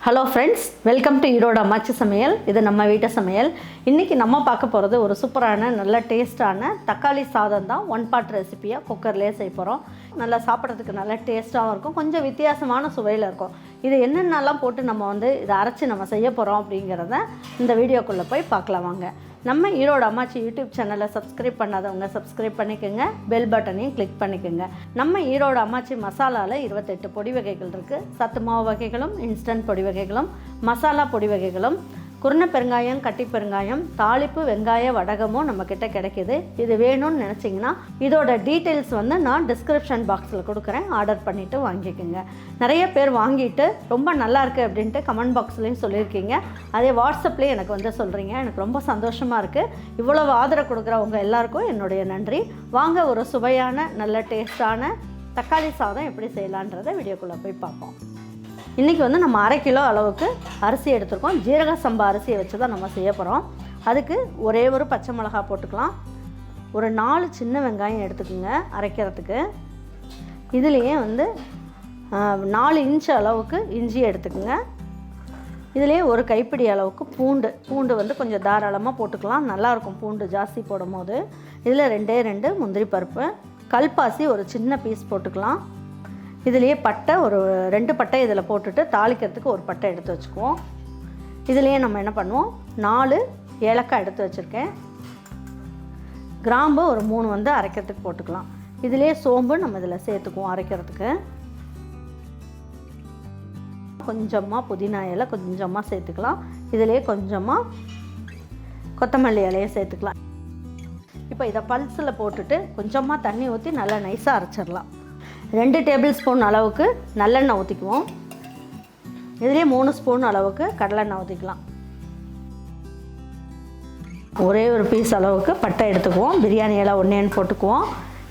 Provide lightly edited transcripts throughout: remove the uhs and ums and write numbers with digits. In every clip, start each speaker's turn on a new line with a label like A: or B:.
A: Hello friends, welcome to Erode அம்மாச்சி சமையல். இது நம்ம வீட்டு சமையல். இன்றைக்கி நம்ம பார்க்க போகிறது ஒரு சூப்பரான நல்ல டேஸ்ட்டான தக்காளி சாதம் தான். ஒன் பார்ட் ரெசிப்பியாக குக்கர்லேயே செய்ய போகிறோம். நல்லா சாப்பிட்றதுக்கு நல்ல டேஸ்ட்டாகவும் இருக்கும், கொஞ்சம் வித்தியாசமான சுவையில் இருக்கும். இது என்னென்னலாம் போட்டு நம்ம இதை அரைச்சி நம்ம செய்ய போகிறோம் அப்படிங்கிறத இந்த வீடியோக்குள்ளே போய் பார்க்கலாம் வாங்க. நம்ம ஈரோடு அம்மாச்சி யூடியூப் சேனலை சப்ஸ்கிரைப் பண்ணாதவங்க சப்ஸ்கிரைப் பண்ணிக்கோங்க, பெல் பட்டனையும் கிளிக் பண்ணிக்கோங்க. நம்ம ஈரோடு அம்மாச்சி மசாலாவில் 28 பொடி வகைகள் இருக்குது. சத்து மாவு வகைகளும், இன்ஸ்டன்ட் பொடி வகைகளும், மசாலா பொடி வகைகளும், குருணை பெருங்காயம், கட்டி பெருங்காயம், தாளிப்பு வெங்காய வடகமும் நம்மக்கிட்ட கிடைக்கிது. இது வேணும்னு நினச்சிங்கன்னா இதோட டீட்டெயில்ஸ் நான் டிஸ்கிரிப்ஷன் பாக்ஸில் கொடுக்குறேன், ஆர்டர் பண்ணிவிட்டு வாங்கிக்கோங்க. நிறைய பேர் வாங்கிட்டு ரொம்ப நல்லாயிருக்கு அப்படின்ட்டு கமெண்ட் பாக்ஸ்லேயும் சொல்லியிருக்கீங்க. அதே வாட்ஸ்அப்லேயும் எனக்கு சொல்கிறீங்க. எனக்கு ரொம்ப சந்தோஷமாக இருக்குது. இவ்வளவு ஆதரவு கொடுக்குறவங்க எல்லாருக்கும் என்னுடைய நன்றி. வாங்க ஒரு சுவையான நல்ல டேஸ்டான தக்காளி சாதம் எப்படி செய்யலான்றதை வீடியோக்குள்ளே போய் பார்ப்போம். இன்றைக்கி நம்ம 1/2 கிலோ அளவுக்கு அரிசி எடுத்துருக்கோம். ஜீரக சம்பா அரிசியை வச்சு தான் நம்ம செய்ய போகிறோம். அதுக்கு ஒரே ஒரு பச்சை மிளகாய் போட்டுக்கலாம். ஒரு 4 சின்ன வெங்காயம் எடுத்துக்கோங்க அரைக்கிறதுக்கு. இதுலேயே 4 இன்ச்சு அளவுக்கு இஞ்சி எடுத்துக்கோங்க. இதுலேயே ஒரு கைப்பிடி அளவுக்கு பூண்டு கொஞ்சம் தாராளமாக போட்டுக்கலாம், நல்லாயிருக்கும் பூண்டு ஜாஸ்தி போடும் போது. இதில் 2 முந்திரி பருப்பு, கல்பாசி ஒரு சின்ன பீஸ் போட்டுக்கலாம். இதுலேயே பட்டை ஒரு 2 பட்டை இதில் போட்டுட்டு தாளிக்கிறதுக்கு ஒரு பட்டை எடுத்து வச்சுக்குவோம். இதுலேயே நம்ம என்ன பண்ணுவோம், 4 ஏலக்காய் எடுத்து வச்சுருக்கேன். கிராம்பு ஒரு 3 அரைக்கிறதுக்கு போட்டுக்கலாம். இதுலேயே சோம்பு நம்ம இதில் சேர்த்துக்குவோம் அரைக்கிறதுக்கு. கொஞ்சமாக புதினா இலை கொஞ்சமாக சேர்த்துக்கலாம். இதுலேயே கொஞ்சமாக கொத்தமல்லி இலையை சேர்த்துக்கலாம். இப்போ இதை பல்ஸில் போட்டுட்டு கொஞ்சமாக தண்ணி ஊற்றி நல்லா நைஸாக அரைச்சிடலாம். 2 டேபிள் ஸ்பூன் அளவுக்கு நல்லெண்ணெய் ஊற்றிக்குவோம். இதுலேயே 3 ஸ்பூன் அளவுக்கு கடலெண்ணெய் ஊற்றிக்கலாம். ஒரே ஒரு பீஸ் அளவுக்கு பட்டை எடுத்துக்குவோம். பிரியாணி இலை 1 போட்டுக்குவோம்.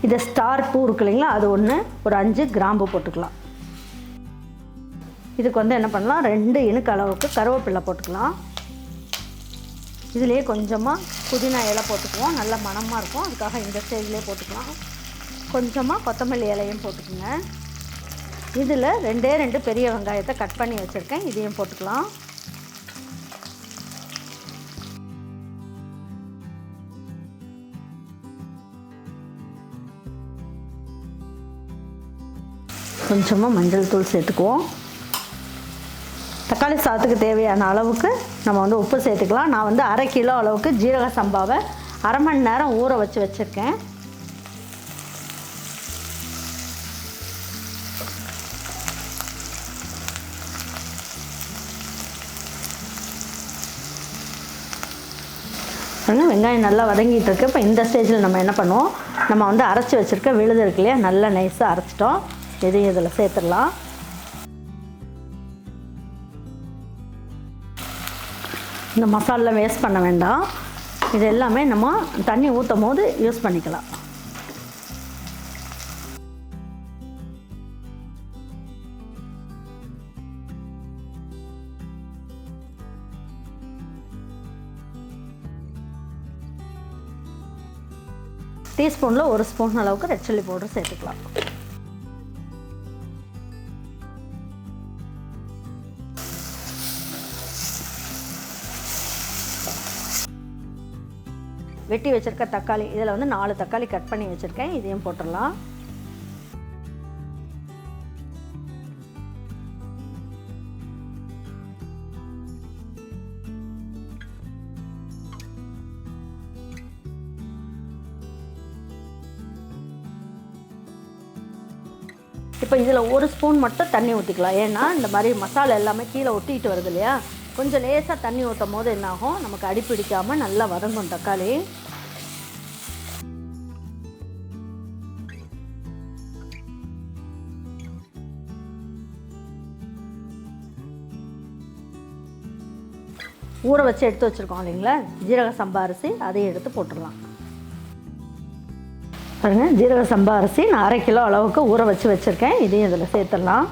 A: இதை ஸ்டார் பூ இருக்கு இல்லைங்களா, அது ஒரு 5 கிராம்பு போட்டுக்கலாம். இதுக்கு என்ன பண்ணலாம், 2 இனுக்கு அளவுக்கு கருவேப்பிலை போட்டுக்கலாம். இதுலேயே கொஞ்சமாக புதினா இலை போட்டுக்குவோம், நல்ல மணமாக இருக்கும், அதுக்காக இந்த ஸ்டேஜ்லேயே போட்டுக்கலாம். கொஞ்சமாக கொத்தமல்லி இலையும் போட்டுக்குங்க. இதில் 2 பெரிய வெங்காயத்தை கட் பண்ணி வச்சுருக்கேன், இதையும் போட்டுக்கலாம். கொஞ்சமாக மஞ்சள் தூள் சேர்த்துக்குவோம். தக்காளி சாதத்துக்கு தேவையான அளவுக்கு நம்ம உப்பு சேர்த்துக்கலாம். நான் 1/2 கிலோ அளவுக்கு ஜீரக சம்பாவை 1/2 மணி நேரம் ஊற வச்சுருக்கேன். வெங்காயம் நல்லா வதங்கிட்டு இருக்கு. இப்போ இந்த ஸ்டேஜில் நம்ம என்ன பண்ணுவோம், நம்ம அரைச்சி வச்சுருக்க விழுது இருக்கு இல்லையா, நல்லா நைஸாக அரைச்சிட்டோம். இதையும் இதில் சேர்த்துடலாம். இந்த மசாலா வேஸ்ட் பண்ண வேண்டாம், இது எல்லாமே நம்ம தண்ணி ஊற்றும் போது யூஸ் பண்ணிக்கலாம். டீஸ்பூனில் 1 ஸ்பூன் அளவுக்கு ரெட் சில்லி பவுடர் சேர்த்துக்கலாம். வெட்டி வச்சுருக்க தக்காளி, இதில் 4 தக்காளி கட் பண்ணி வச்சுருக்கேன், இதையும் போட்டுடலாம். இப்போ இதில் 1 ஸ்பூன் மட்டும் தண்ணி ஊற்றிக்கலாம். ஏன்னா இந்த மாதிரி மசாலா எல்லாமே கீழே ஒட்டிக்கிட்டு வருது இல்லையா, கொஞ்சம் லேசாக தண்ணி ஊற்றும் போது என்னாகும், நமக்கு அடி பிடிக்காமல் நல்லா வதங்கும் தக்காளி. ஊற வச்சு எடுத்து வச்சுருக்கோம் இல்லைங்களா ஜீரக சம்பா அரிசி, அதையும் எடுத்து போட்டுடலாம். பாருங்கள், ஜீரக சம்பா அரிசி நான் 1/2 கிலோ அளவுக்கு ஊற வச்சுருக்கேன், இதையும் இதில் சேர்த்துடலாம்.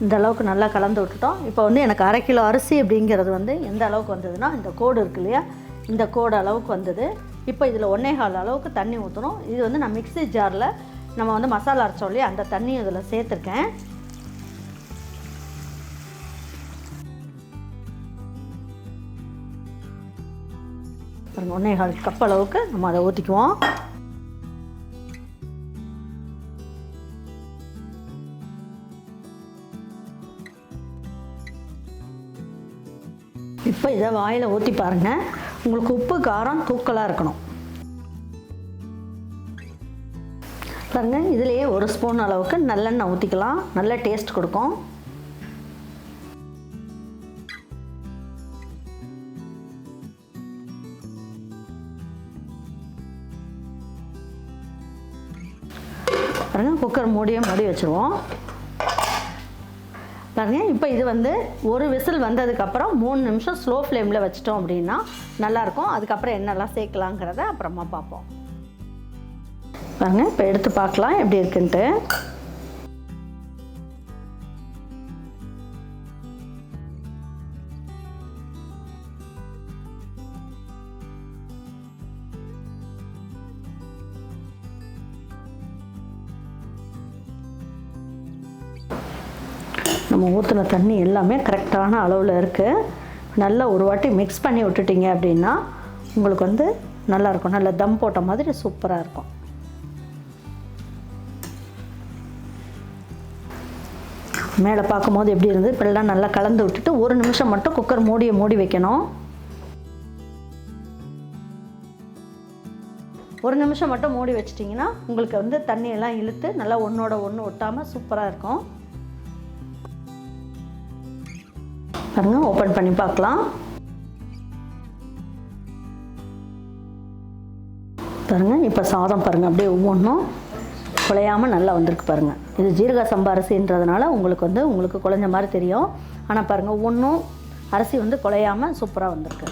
A: இந்த அளவுக்கு நல்லா கலந்து விட்டுட்டோம். இப்போ வந்து எனக்கு 1/2 கிலோ அரிசி அப்படிங்கிறது வந்து எந்த அளவுக்கு வந்ததுன்னா, இந்த கோடு இருக்கு இல்லையா, இந்த கோடு அளவுக்கு வந்தது. இப்போ இதில் 1/4 அளவுக்கு தண்ணி ஊற்றணும். இது வந்து நான் மிக்ஸி ஜாரில் நம்ம வந்து மசாலா அரைச்சோம் இல்லையா, அந்த தண்ணியும் இதில் சேர்த்துருக்கேன். பாருங்க, 1/4 கப் அளவுக்கு நம்ம அதை ஊற்றிக்குவோம். இப்போ இதை வாயில் ஊற்றி பாருங்கள். உங்களுக்கு உப்பு காரம் தூக்கலாக இருக்கணும். பாருங்கள், இதுலேயே 1 ஸ்பூன் அளவுக்கு நல்லெண்ணெய் ஊற்றிக்கலாம். நல்ல டேஸ்ட் கொடுக்கும். பாருங்கள், குக்கர் மூடி வச்சுருவோம். பாருங்கள், இப்போ இது வந்து ஒரு விசில் வந்ததுக்கப்புறம் 3 நிமிஷம் ஸ்லோ ஃப்ளேமில் வச்சிட்டோம் அப்படின்னா நல்லாயிருக்கும். அதுக்கப்புறம் என்னெல்லாம் சேர்க்கலாங்கிறத அப்புறமா பார்ப்போம். பாருங்கள், இப்போ எடுத்து பார்க்கலாம் எப்படி இருக்குன்ட்டு. நம்ம ஊற்றின தண்ணி எல்லாமே கரெக்டான அளவில் இருக்குது. நல்லா ஒரு வாட்டி மிக்ஸ் பண்ணி விட்டுட்டிங்க அப்படின்னா உங்களுக்கு வந்து நல்லாயிருக்கும். நல்லா தம் போட்ட மாதிரி சூப்பராக இருக்கும். மேலே பார்க்கும்போது எப்படி இருந்தது, இப்பெல்லாம் நல்லா கலந்து விட்டுட்டு 1 நிமிஷம் மட்டும் குக்கர் மூடி வைக்கணும். 1 நிமிஷம் மட்டும் மூடி வச்சிட்டிங்கன்னா உங்களுக்கு வந்து தண்ணியெல்லாம் இழுத்து நல்லா ஒன்றோட ஒன்று ஒட்டாமல் சூப்பராக இருக்கும். பாருங்க, ஓப்பன் பண்ணி பார்க்கலாம். பாருங்கள், இப்போ சாதம் பாருங்கள் அப்படியே ஒவ்வொன்றும் குழையாமல் நல்லா வந்திருக்கு. பாருங்கள், இது ஜீரக சம்பா அரிசின்றதுனால உங்களுக்கு குழைஞ்ச மாதிரி தெரியும். ஆனால் பாருங்கள், ஒவ்வொன்றும் அரிசி வந்து குழையாமல் சூப்பராக வந்திருக்கு.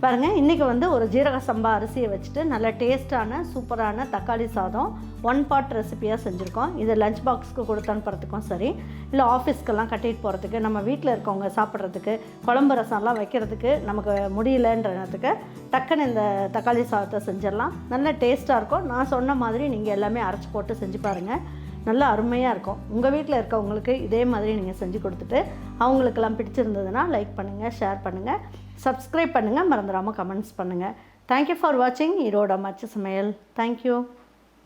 A: பாருங்கள், இன்றைக்கி வந்து ஒரு ஜீரக சம்பா அரிசியை வச்சுட்டு நல்ல டேஸ்ட்டான சூப்பரான தக்காளி சாதம் 1 பாட் ரெசிப்பியாக செஞ்சுருக்கோம். இது லஞ்ச் பாக்ஸுக்கு கொடுத்து அனுப்புறதுக்கும் சரி, இல்லை ஆஃபீஸ்க்கெல்லாம் கட்டிட்டு போகிறதுக்கு, நம்ம வீட்டில் இருக்கவங்க சாப்பிட்றதுக்கு, குழம்பு ரசம்லாம் வைக்கிறதுக்கு நமக்கு முடியலன்றதுக்கு டக்குன்னு இந்த தக்காளி சாதத்தை செஞ்சிடலாம். நல்ல டேஸ்ட்டாக இருக்கும். நான் சொன்ன மாதிரி நீங்கள் எல்லாமே அரைச்சி போட்டு செஞ்சு பாருங்கள். நல்லா அருமையாக இருக்கும். உங்கள் வீட்டில் இருக்கவங்களுக்கு இதே மாதிரி நீங்கள் செஞ்சு கொடுத்துட்டு அவங்களுக்கெல்லாம் பிடிச்சிருந்ததுன்னா லைக் பண்ணுங்கள், ஷேர் பண்ணுங்கள், சப்ஸ்கிரைப் பண்ணுங்கள், மறந்துடாமல் கமெண்ட்ஸ் பண்ணுங்கள். தேங்க்யூ ஃபார் வாட்சிங் ஈரோடு அம்மாச்சி சமையல். தேங்க்யூ.